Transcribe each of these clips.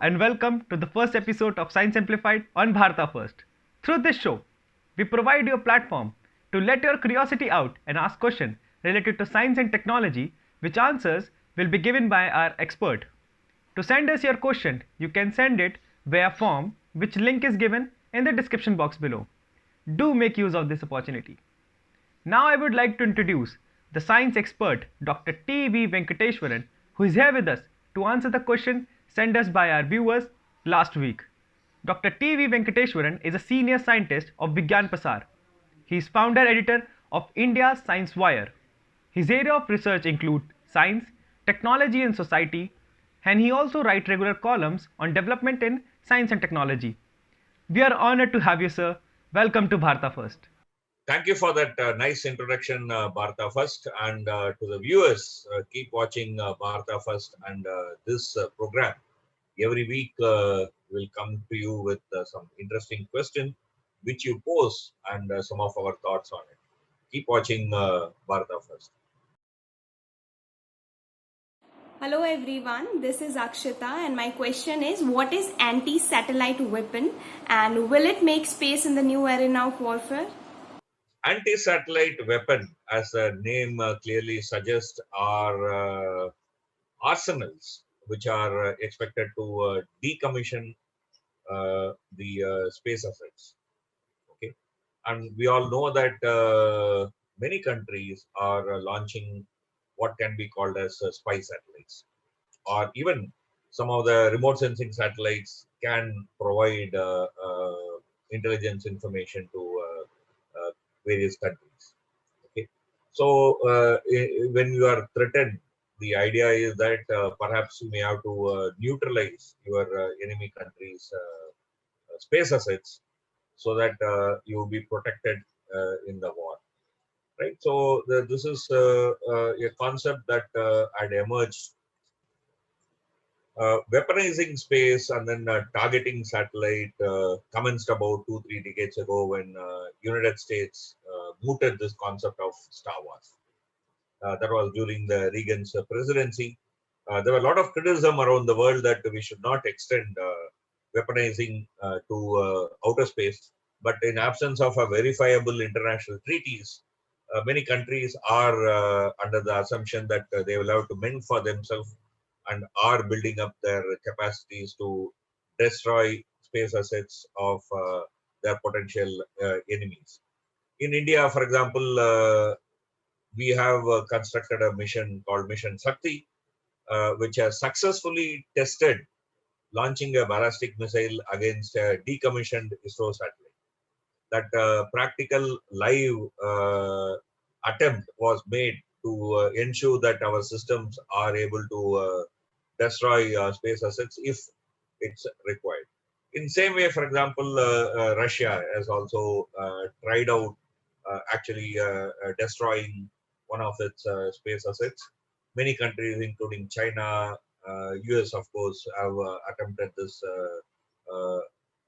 and welcome to the first episode of Science Simplified on Bharata First. Through this show, we provide you a platform to let your curiosity out and ask questions related to science and technology, which answers will be given by our expert. To send us your question, you can send it via form, which link is given in the description box below. Do make use of this opportunity. Now I would like to introduce the science expert Dr. T.V. Venkateswaran, who is here with us to answer the question sent us by our viewers last week. Dr. T.V. Venkateswaran is a senior scientist of Vigyan Pasar. He is founder editor of India's Science Wire. His area of research include science, technology and society, and he also writes regular columns on development in science and technology. We are honored to have you, sir. Welcome to Bharata First. Thank you for that nice introduction, Bharata First. And to the viewers, keep watching Bharata First and this program. Every week, we'll come to you with some interesting question which you pose and some of our thoughts on it. Keep watching Bharata First. Hello everyone, this is Akshita and my question is, what is anti-satellite weapon and will it make space in the new arena of warfare? Anti-satellite weapon, as the name clearly suggests, are arsenals which are expected to decommission the space assets. Okay, and we all know that many countries are launching what can be called as spy satellites, or even some of the remote sensing satellites can provide intelligence information to various countries. Okay, so when you are threatened, the idea is that perhaps you may have to neutralize your enemy country's space assets so that you will be protected in the war. Right. So this is a concept that had emerged. Weaponizing space and then targeting satellite commenced about 2-3 decades ago when United States mooted this concept of Star Wars. That was during the Reagan's presidency. There were a lot of criticism around the world that we should not extend weaponizing to outer space. But in absence of a verifiable international treaties, many countries are under the assumption that they will have to mend for themselves and are building up their capacities to destroy space assets of their potential enemies. In India, for example, we have constructed a mission called Mission Shakti, which has successfully tested launching a ballistic missile against a decommissioned ISRO satellite. That practical live attempt was made to ensure that our systems are able to destroy space assets if it's required. In same way, for example, Russia has also tried out actually destroying one of its space assets. Many countries, including China, US, of course, have attempted this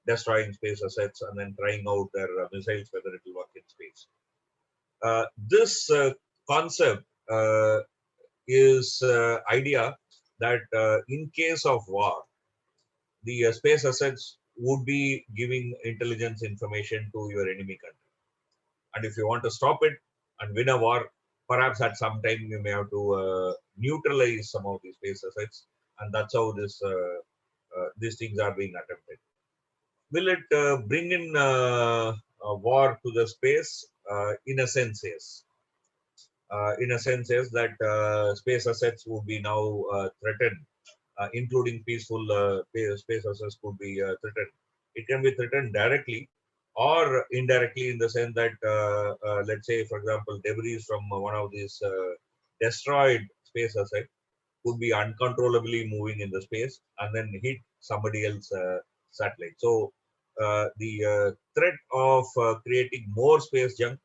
destroying space assets and then trying out their missiles, whether it will work in space. This concept is idea that in case of war, the space assets would be giving intelligence information to your enemy country. And if you want to stop it and win a war, perhaps at some time you may have to neutralize some of these space assets. And that's how these things are being attempted. Will it bring in a war to the space? In a sense, yes. In a sense, yes, that space assets would be now threatened, including peaceful space assets could be threatened. It can be threatened directly or indirectly in the sense that, let's say, for example, debris from one of these destroyed space assets could be uncontrollably moving in the space and then hit somebody else's satellite. So the threat of creating more space junk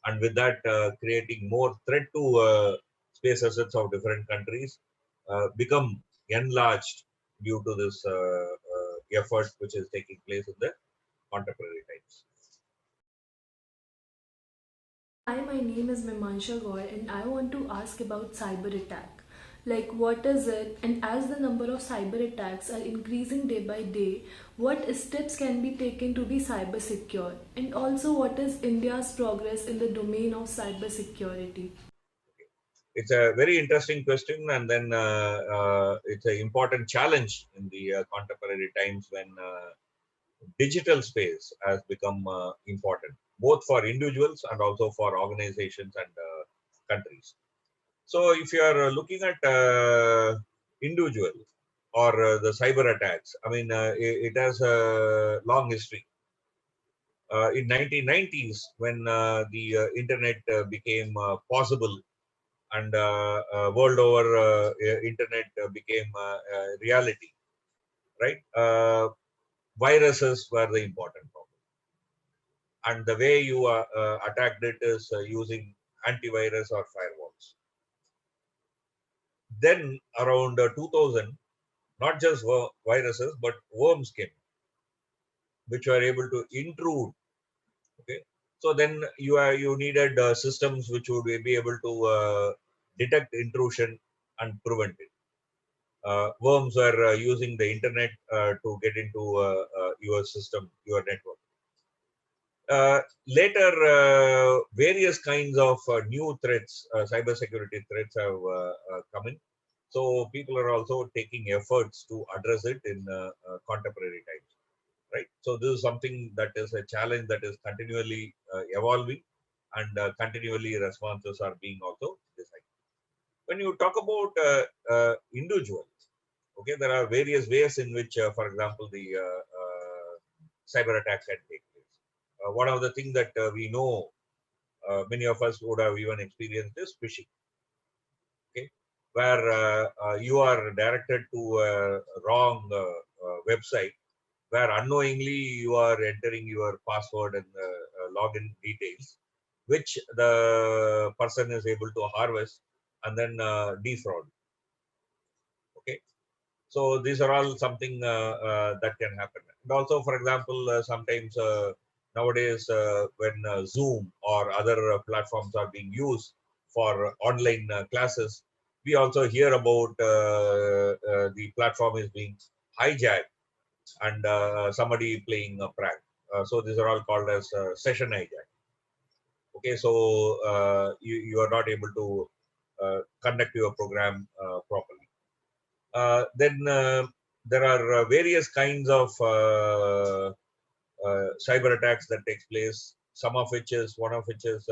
and with that creating more threat to space assets of different countries become enlarged due to this effort which is taking place in the contemporary times. Hi, my name is Mimansha Gaur and I want to ask about cyber attack. Like, what is it? And as the number of cyber attacks are increasing day by day, what steps can be taken to be cyber secure? And also, what is India's progress in the domain of cyber security? It's a very interesting question, and then it's an important challenge in the contemporary times when digital space has become important, both for individuals and also for organizations and countries. So, if you are looking at individual or the cyber attacks, I mean, it has a long history. In 1990s, when the internet became possible and world over internet became reality, right? Viruses were the important problem, and the way you attacked it is using antivirus or firewalls. Then around 2000, not just viruses but worms came, which were able to intrude. Okay, so then you needed systems which would be able to detect intrusion and prevent it. Worms were using the internet to get into your system, your network. Later, various kinds of new threats, cybersecurity threats have come in. So people are also taking efforts to address it in contemporary times, right? So this is something that is a challenge that is continually evolving, and continually responses are being also designed. When you talk about individuals, okay, there are various ways in which, for example, the cyber attack can take place. One of the things that we know, many of us would have even experienced is phishing. Okay, where you are directed to a wrong website, where unknowingly you are entering your password and login details, which the person is able to harvest and then defraud. Okay, so these are all something that can happen. And also, for example, sometimes nowadays when Zoom or other platforms are being used for online classes, we also hear about the platform is being hijacked and somebody playing a prank. So these are all called as session hijack. Okay, so you are not able to conduct your program properly. Then there are various kinds of cyber attacks that takes place. Some of which is one of which is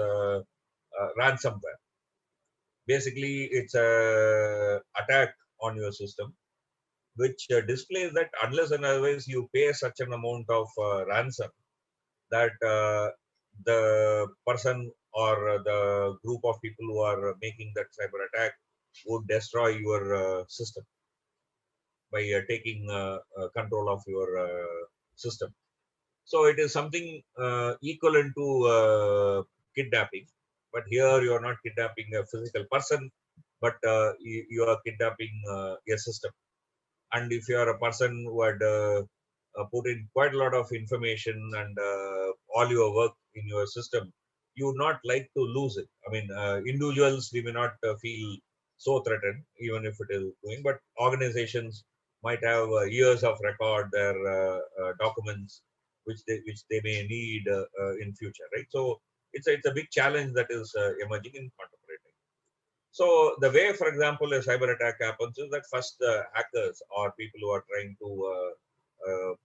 ransomware. Basically, it's a attack on your system, which displays that unless and otherwise you pay such an amount of ransom, that the person or the group of people who are making that cyber attack would destroy your system by taking control of your system. So it is something equivalent to kidnapping, but here you are not kidnapping a physical person, but you are kidnapping a system. And if you are a person who had put in quite a lot of information and all your work in your system, you would not like to lose it. I mean, individuals, we may not feel so threatened, even if it is doing, but organizations might have years of record, their documents, which they may need in future, right? So it's a big challenge that is emerging in contemporary time. So the way, for example, a cyber attack happens is that first the hackers or people who are trying to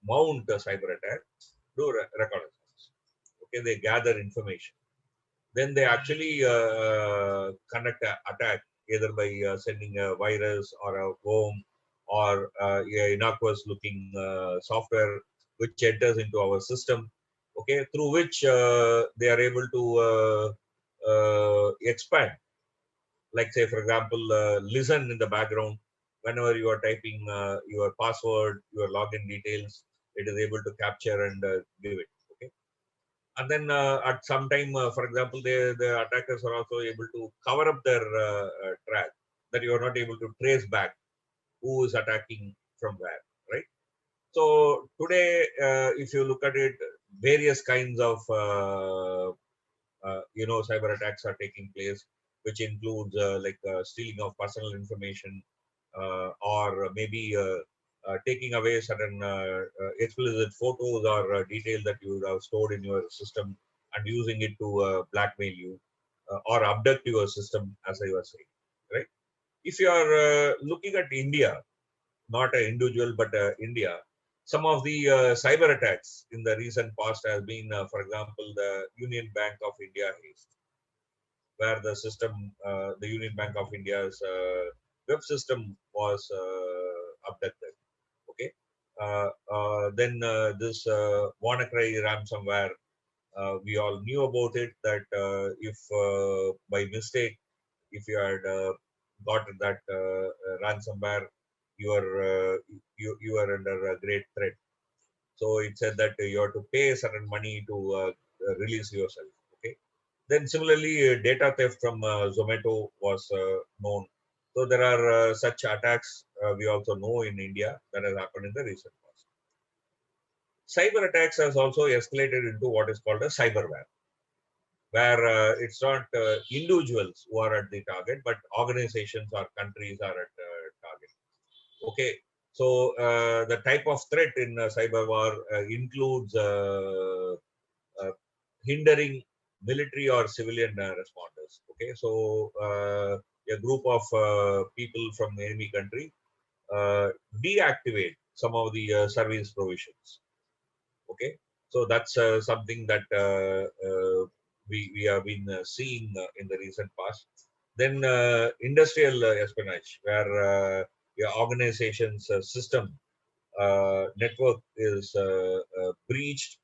mount a cyber attack do reconnaissance. Okay, they gather information. Then they actually conduct an attack either by sending a virus or a worm or a innocuous looking software which enters into our system. Okay, through which they are able to expand, like say for example listen in the background whenever you are typing your password, your login details, it is able to capture and give it. Okay, and then at some time for example the attackers are also able to cover up their track, that you are not able to trace back who is attacking from where, right? So today if you look at it, various kinds of cyber attacks are taking place, which includes stealing of personal information, or maybe taking away certain explicit photos or details that you have stored in your system and using it to blackmail you or abduct your system, as I was saying, right? If you are looking at India, not an individual, but India, some of the cyber attacks in the recent past has been, for example, the Union Bank of India heist, where the system, the Union Bank of India's web system was abducted. Okay. Then this WannaCry ransomware, we all knew about it, that if by mistake, if you had got that ransomware, you are you are under a great threat. So it said that you have to pay certain money to release yourself. Okay. Then similarly, data theft from Zomato was known. So there are such attacks we also know in India that has happened in the recent past. Cyber attacks has also escalated into what is called a cyberware, where it's not individuals who are at the target, but organizations or countries are at target. Okay, so the type of threat in cyber war includes hindering military or civilian responders. Okay, so a group of people from the enemy country deactivate some of the service provisions. Okay, so that's something that we have been seeing in the recent past. Then industrial espionage, where your organization's system network is breached,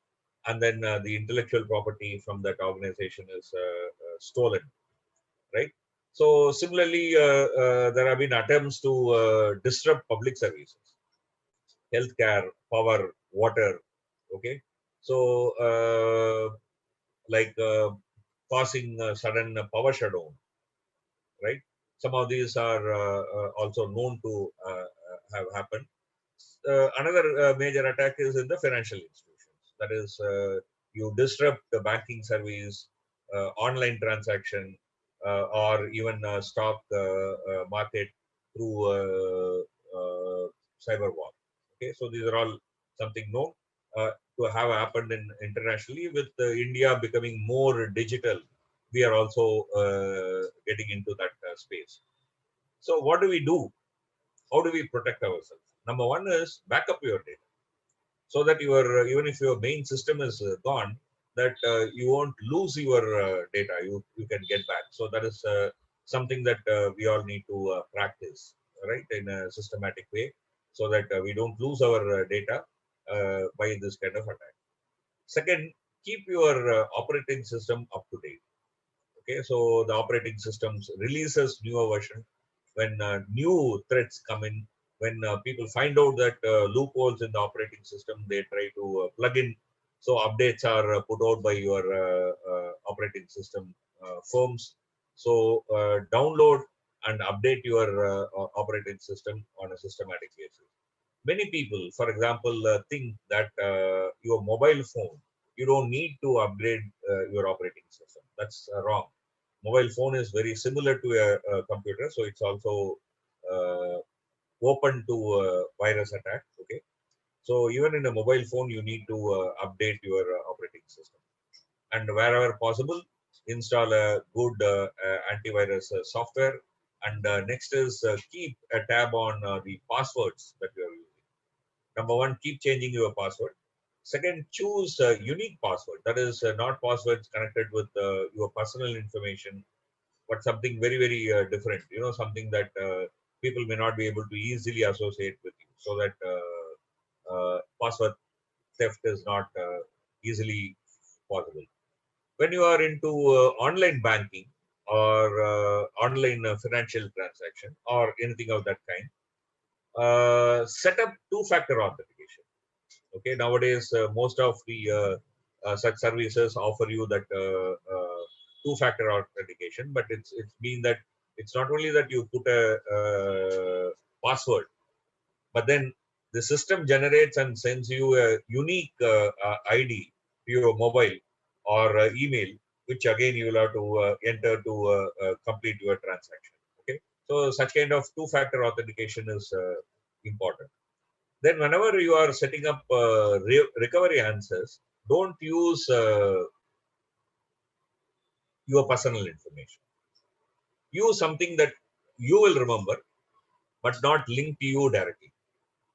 and then the intellectual property from that organization is stolen, right? So similarly, there have been attempts to disrupt public services, healthcare, power, water. Okay, so causing sudden power shutdown, right? Some of these are also known to have happened. Another major attack is in the financial institutions. That is, you disrupt the banking service, online transaction, or even stock market through cyber war. Okay, so these are all something known to have happened in internationally. With India becoming more digital, we are also getting into that space. So what do we do? How do we protect ourselves? Number one is back up your data, so that your even if your main system is gone, that you won't lose your data. You can get back. So that is something that we all need to practice, right, in a systematic way, so that we don't lose our data by this kind of attack. Second, keep your operating system up to date. Okay, so the operating systems releases newer version when new threats come in. When people find out that loopholes in the operating system, they try to plug in. So updates are put out by your operating system firms. So download and update your operating system on a systematic basis. Many people, for example, think that your mobile phone, you don't need to upgrade your operating system. That's wrong. Mobile phone is very similar to a computer, so it's also uh, open to virus attack. Okay, so even in a mobile phone, you need to update your operating system, and wherever possible, install a good antivirus software. And next is keep a tab on the passwords that you are using. Number one, keep changing your password. Second, choose a unique password. That is not passwords connected with your personal information, but something very, very different. You know, something that people may not be able to easily associate with you, so that password theft is not easily possible. When you are into online banking or online financial transaction or anything of that kind, set up two-factor authentication. Okay, nowadays most of the such services offer you that two-factor authentication, but it's been that it's not only that you put a password, but then the system generates and sends you a unique ID to your mobile or email, which again you will have to enter to complete your transaction. Okay, so such kind of two-factor authentication is important. Then whenever you are setting up recovery answers, don't use your personal information. Use something that you will remember, but not linked to you directly.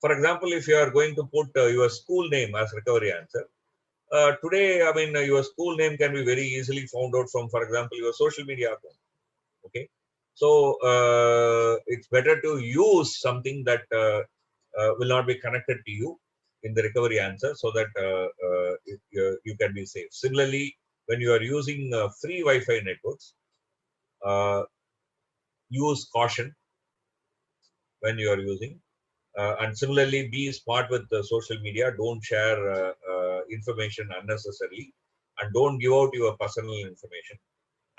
For example, if you are going to put your school name as recovery answer, today, I mean, your school name can be very easily found out from, for example, your social media account. Okay, so it's better to use something that will not be connected to you in the recovery answer, so that you can be safe. Similarly, when you are using free Wi-Fi networks, use caution when you are using. And similarly, be smart with social media. Don't share information unnecessarily, and don't give out your personal information.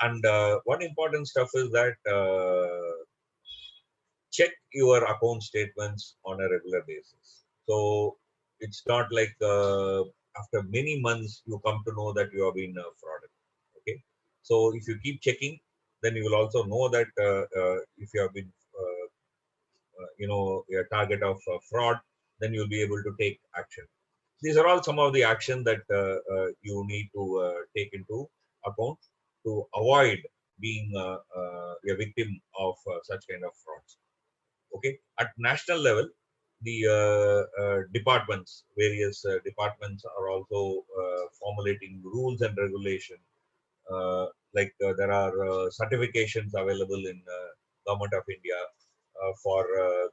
And one important stuff is that check your account statements on a regular basis. So it's not like after many months you come to know that you have been frauded. Okay, so if you keep checking, then you will also know that if you have been a target of fraud, then you'll be able to take action. These are all some of the action that you need to take into account to avoid being a victim of such kind of frauds. Okay, at national level, the departments, various departments are also formulating rules and regulation. There are certifications available in Government of India for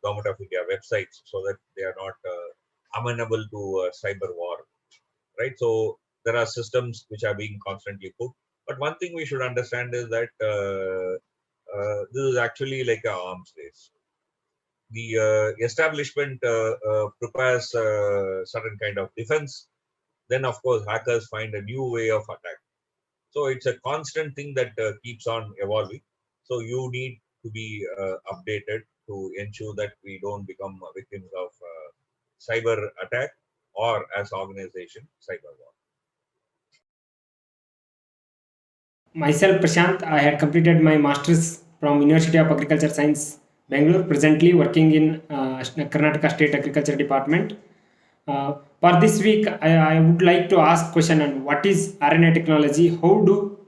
Government of India websites, so that they are not amenable to cyber war, right? So there are systems which are being constantly put. But one thing we should understand is that this is actually like an arms race. The establishment prepares certain kind of defense. Then, of course, hackers find a new way of attack. So it's a constant thing that keeps on evolving. So you need to be updated to ensure that we don't become victims of cyber attack, or as organization, cyber war. Myself, Prashant, I had completed my master's from University of Agriculture Science, Bangalore, presently working in Karnataka State Agriculture Department. For this week, I would like to ask question on what is RNA technology, how do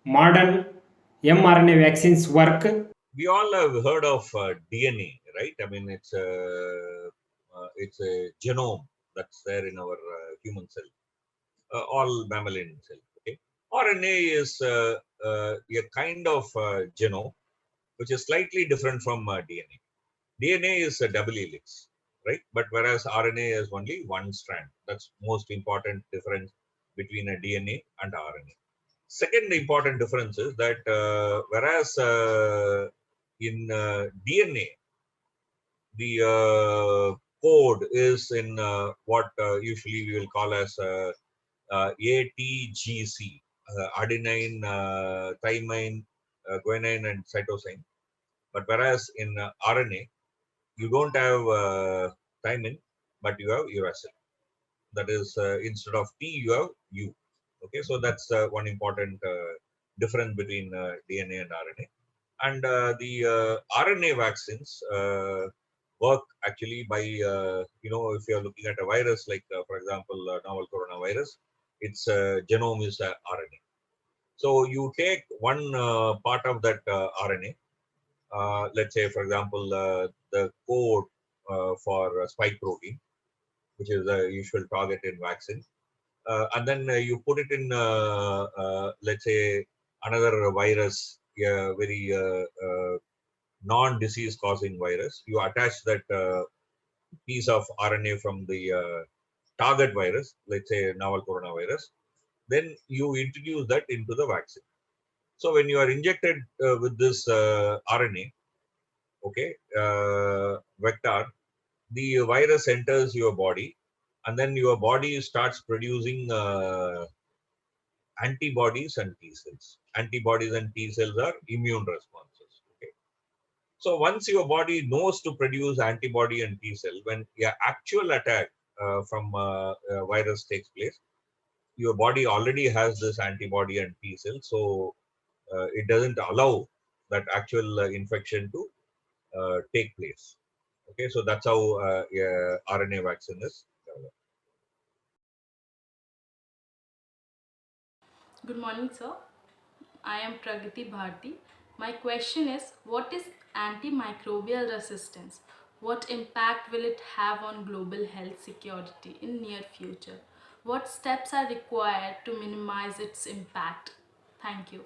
modern mRNA vaccines work? We all have heard of DNA, right? I mean, it's a genome that's there in our human cell, all mammalian cell. Okay, RNA is a kind of genome which is slightly different from DNA. DNA is a double helix, right? But whereas RNA is only one strand. That's most important difference between a DNA and RNA. Second important difference is that whereas in DNA, the code is in what usually we will call as ATGC, adenine, thymine, guanine, and cytosine. But whereas in RNA, you don't have thymine, but you have uracil. That is, instead of T, you have U. Okay, so that's one important difference between DNA and RNA. And the RNA vaccines work actually by, if you're looking at a virus, like, for example, novel coronavirus, its genome is RNA. So you take one part of that RNA, let's say, for example, the code for spike protein, which is the usual target in vaccine. And then you put it in, let's say, another virus, very non-disease causing virus. You attach that piece of RNA from the target virus, let's say novel coronavirus. Then you introduce that into the vaccine. So when you are injected with this RNA, okay, vector, the virus enters your body, and then your body starts producing antibodies and T cells. Antibodies and T cells are immune responses. Okay. So once your body knows to produce antibody and T cell, when your actual attack from a virus takes place, your body already has this antibody and T cell, so it doesn't allow that actual infection to take place. Okay, so that's how RNA vaccine is developed. Good morning, sir. I am Pragati Bharti. My question is, what is antimicrobial resistance? What impact will it have on global health security in near future? What steps are required to minimize its impact? Thank you.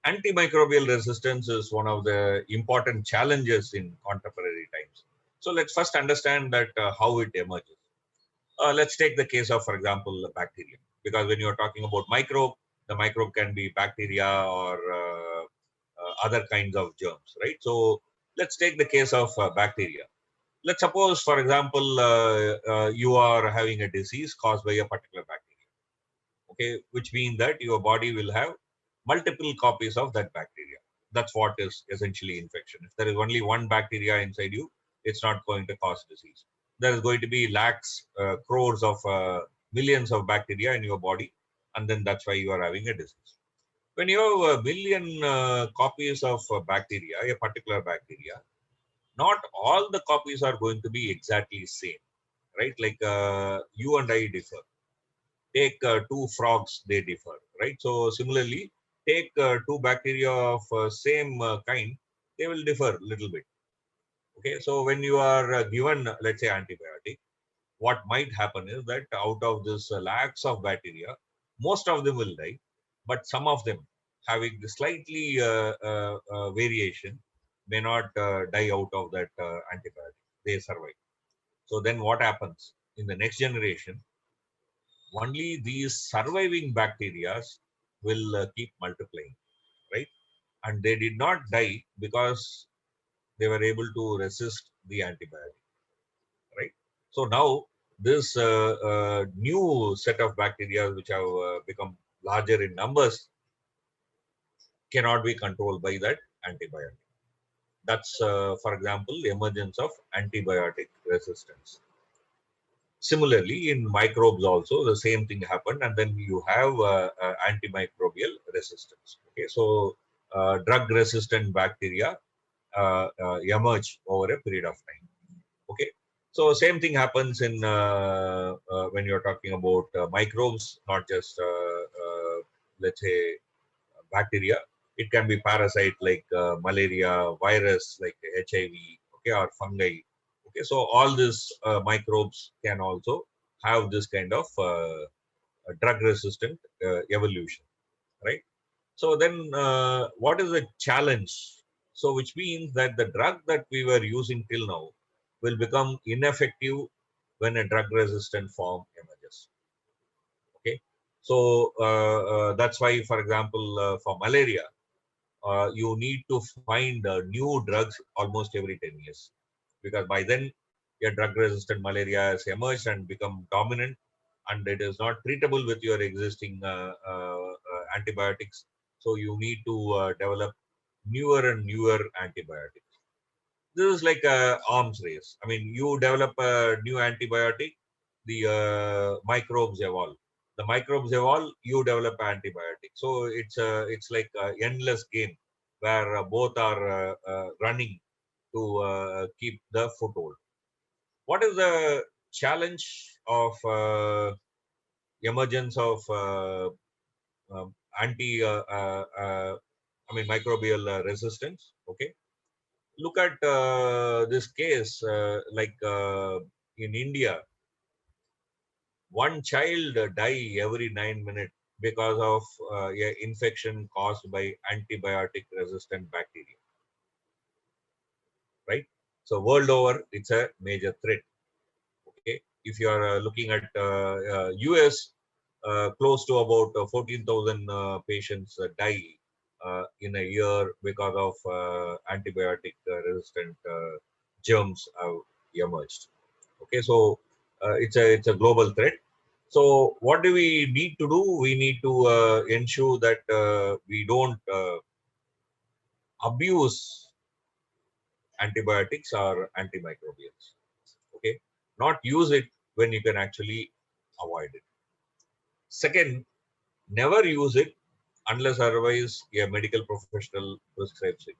Antimicrobial resistance is one of the important challenges in contemporary times. So let's first understand that how it emerges. Let's take the case of, for example, bacteria, because when you're talking about microbe, the microbe can be bacteria or other kinds of germs, right? So let's take the case of bacteria. Let's suppose, for example, you are having a disease caused by a particular bacteria, okay, which means that your body will have multiple copies of that bacteria. That's what is essentially infection. If there is only one bacteria inside you, it's not going to cause disease. There is going to be lakhs, crores of millions of bacteria in your body, and then that's why you are having a disease. When you have a million copies of bacteria, a particular bacteria, not all the copies are going to be exactly same, right? Like you and I differ. Take two frogs, they differ, right? So similarly, take two bacteria of same kind, they will differ a little bit. Okay, so when you are given, let's say, antibiotic, what might happen is that out of this lakhs of bacteria, most of them will die, but some of them having slightly variation may not die out of that antibiotic. They survive. So then what happens in the next generation? Only these surviving bacteria will keep multiplying, right? And they did not die because they were able to resist the antibiotic, right? So now this new set of bacteria which have become larger in numbers cannot be controlled by that antibiotic. That's, for example, the emergence of antibiotic resistance. Similarly, in microbes also the same thing happened, and then you have antimicrobial resistance. Okay, so drug-resistant bacteria emerge over a period of time. Okay, so same thing happens in when you're talking about microbes, not just let's say bacteria. It can be parasite like malaria, virus like HIV, okay, or fungi. Okay, so all these microbes can also have this kind of drug resistant evolution, right? So then what is the challenge? So which means that the drug that we were using till now will become ineffective when a drug resistant form emerges. Okay, so that's why, for example, for malaria, you need to find new drugs almost every 10 years, because by then your drug resistant malaria has emerged and become dominant, and it is not treatable with your existing antibiotics. So you need to develop newer and newer antibiotics. This is like a arms race. I mean, you develop a new antibiotic, the microbes evolve. The microbes evolve, you develop antibiotic. So it's like an endless game where both are running to keep the foothold. What is the challenge of emergence of anti, I mean, microbial resistance? Okay, look at this case, like in India, one child die every 9 minutes because of a infection caused by antibiotic resistant bacteria, right? So world over, it's a major threat. Okay, if you are looking at US, close to about 14,000 patients die in a year because of antibiotic resistant germs have emerged. Okay, so it's a global threat. So what do we need to do? We need to ensure that we don't abuse antibiotics or antimicrobials. Okay, not use it when you can actually avoid it. Second, never use it unless otherwise a medical professional prescribes it.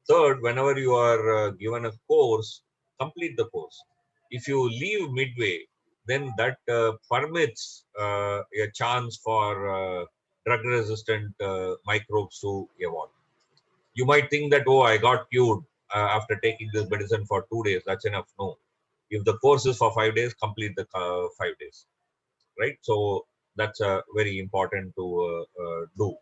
Third, whenever you are given a course, complete the course. If you leave midway, then that permits a chance for drug-resistant microbes to evolve. You might think that, oh, I got cured after taking this medicine for 2 days. That's enough. No. If the course is for 5 days, complete the 5 days. Right? So that's very important to do.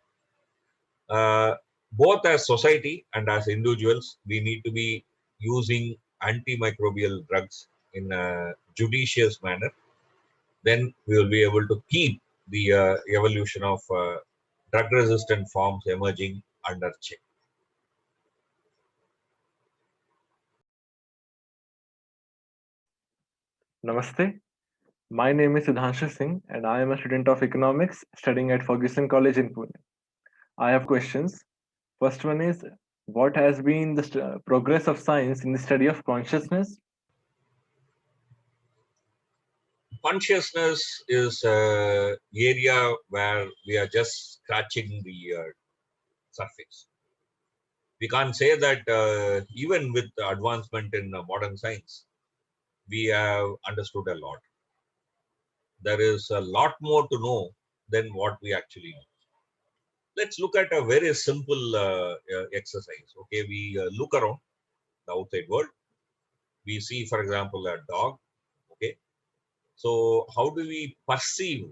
Both as society and as individuals, we need to be using antimicrobial drugs in a judicious manner. Then we will be able to keep the evolution of drug-resistant forms emerging under check. Namaste. My name is Sudhanshu Singh, and I am a student of economics studying at Ferguson College in Pune. I have questions. First one is, what has been the progress of science in the study of consciousness? Consciousness is an area where we are just scratching the surface. We can't say that even with the advancement in modern science, we have understood a lot. There is a lot more to know than what we actually know. Let's look at a very simple exercise. Okay, we look around the outside world. We see, for example, a dog. Okay, so how do we perceive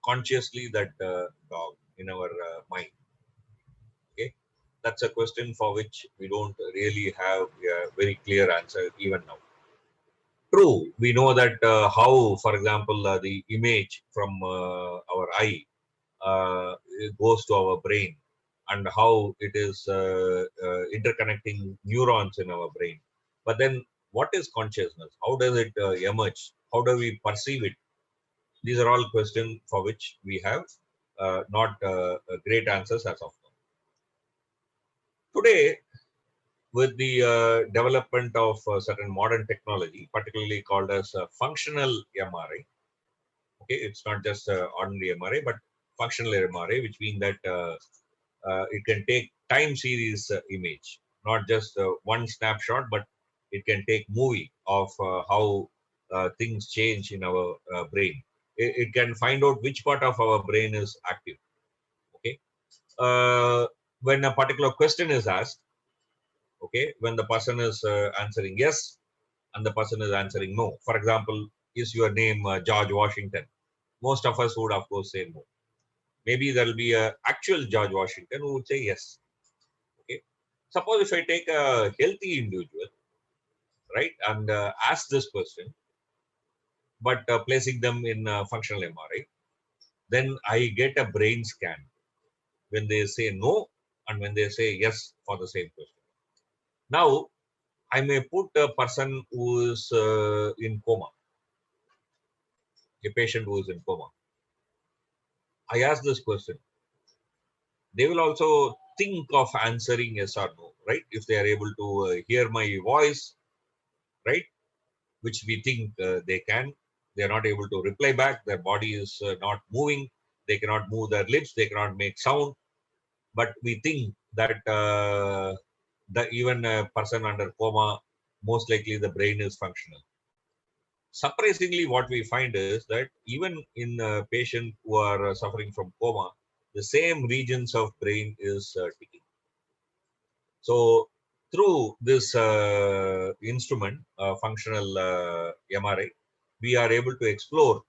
consciously that dog in our mind? Okay, that's a question for which we don't really have a very clear answer even now. True, we know that how, for example, the image from our eye it goes to our brain and how it is interconnecting neurons in our brain. But then what is consciousness? How does it emerge? How do we perceive it? These are all questions for which we have not great answers as of now. Today, with the development of certain modern technology, particularly called as functional MRI. Okay, it's not just ordinary MRI, but functional MRI, which means that it can take time series image, not just one snapshot, but it can take movie of how things change in our brain. It can find out which part of our brain is active. Okay, when a particular question is asked, okay, when the person is answering yes and the person is answering no. For example, is your name George Washington? Most of us would of course say no. Maybe there will be a actual George Washington who would say yes. Okay. Suppose if I take a healthy individual, right, and ask this question, but placing them in functional MRI, then I get a brain scan when they say no and when they say yes for the same question. Now, I may put a person who is in coma, a patient who is in coma. I ask this question. They will also think of answering yes or no, right? If they are able to hear my voice, right? Which we think they can. They are not able to reply back. Their body is not moving. They cannot move their lips. They cannot make sound. But we think that even a person under coma, most likely the brain is functional. Surprisingly, what we find is that even in patients who are suffering from coma, the same regions of brain is ticking. So through this instrument, functional MRI, we are able to explore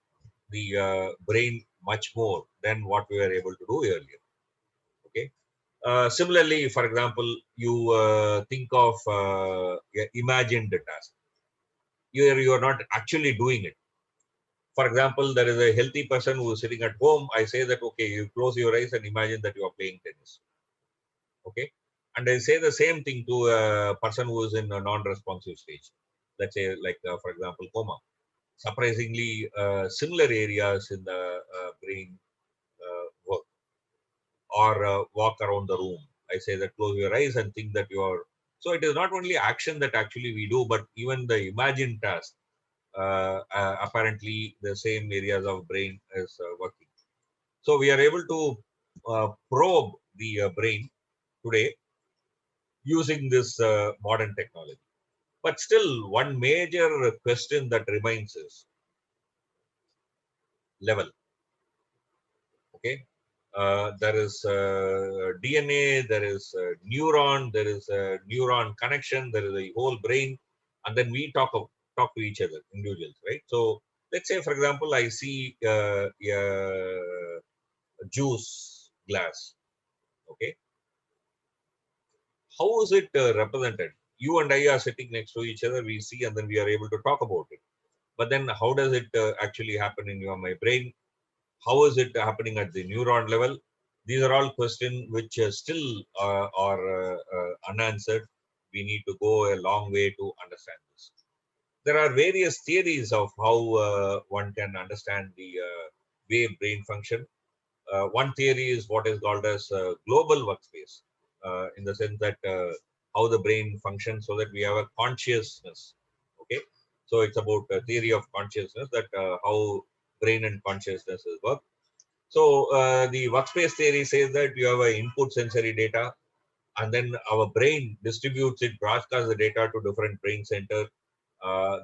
the brain much more than what we were able to do earlier. Okay. Similarly, for example, you think of imagined task. You are not actually doing it. For example, there is a healthy person who is sitting at home. I say that, okay, you close your eyes and imagine that you are playing tennis. Okay. And I say the same thing to a person who is in a non-responsive stage. Let's say, like, for example, coma. Surprisingly, similar areas in the brain work. Or walk around the room. I say that close your eyes and think that you are. So it is not only action that actually we do, but even the imagined task apparently the same areas of brain is working. So we are able to probe the brain today using this modern technology. But still, one major question that remains is level. Okay, there is DNA, there is neuron, there is a neuron connection, there is a whole brain, and then we talk to each other, individuals, right? So let's say, for example, I see a juice glass. Okay, how is it represented? You and I are sitting next to each other, we see, and then we are able to talk about it. But then, how does it actually happen in my brain? How is it happening at the neuron level? These are all questions which still are unanswered. We need to go a long way to understand this. There are various theories of how one can understand the way brain function. One theory is what is called as global workspace, in the sense that how the brain functions so that we have a consciousness. Okay, so it's about a theory of consciousness, that how brain and consciousness work. So the workspace theory says that you have a input sensory data, and then our brain distributes it, broadcasts the data to different brain center.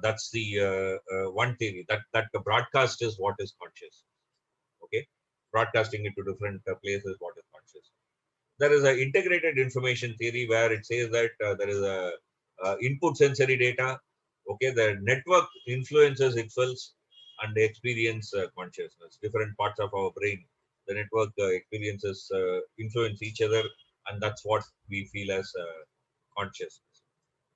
That's the one theory, that the broadcast is what is conscious. Okay, broadcasting it to different places, what is conscious. There is an integrated information theory where it says that there is a input sensory data. Okay, the network influences itself and experience consciousness. Different parts of our brain, the network experiences influence each other, and that's what we feel as consciousness.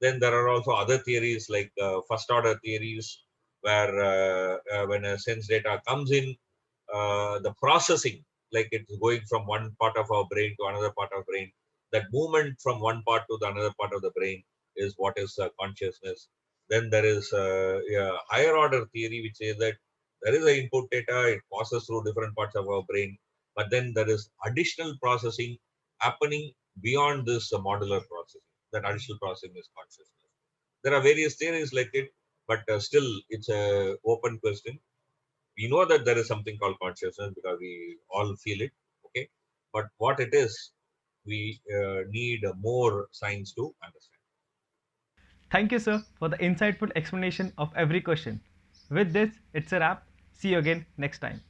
Then there are also other theories like first order theories, where when a sense data comes in, the processing, like it's going from one part of our brain to another part of brain, that movement from one part to the another part of the brain is what is consciousness. Then there is a higher order theory which says that there is a input data, it passes through different parts of our brain, but then there is additional processing happening beyond this modular processing. That additional processing is consciousness. There are various theories like it, but still it's a open question. We know that there is something called consciousness because we all feel it. Okay, but what it is, we need more science to understand. Thank you, sir, for the insightful explanation of every question. With this, it's a wrap. See you again next time.